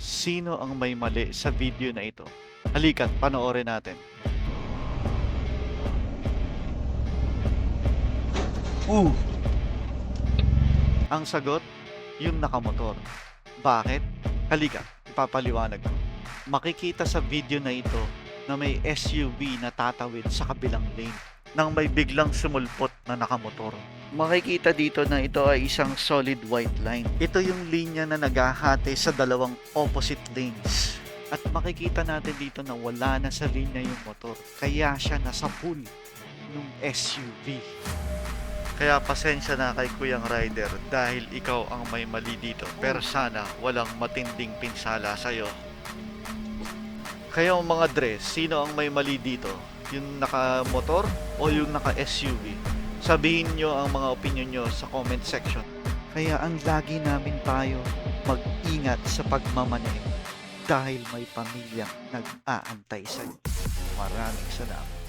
Sino ang may mali sa video na ito? Halika't panoorin natin. Ang sagot, yung nakamotor. Bakit? Halika, ipapaliwanag ko. Makikita sa video na ito na may SUV na tatawid sa kabilang lane nang may biglang sumulpot na nakamotor. Makikita dito na ito ay isang solid white line. Ito yung linya na naghahati sa dalawang opposite lanes. At makikita natin dito na wala na sa linya yung motor. Kaya siya nasa pool ng SUV. Kaya pasensya na kay Kuyang Rider dahil ikaw ang may mali dito. Pero sana walang matinding pinsala sa'yo. Kaya mga Dre, sino ang may mali dito? Yung naka-motor o yung naka-SUV? Sabihin nyo ang mga opinion nyo sa comment section. Kaya ang lagi namin tayo mag-ingat sa pagmamaneho dahil may pamilyang nag-aantay sa'yo. Maraming salamat.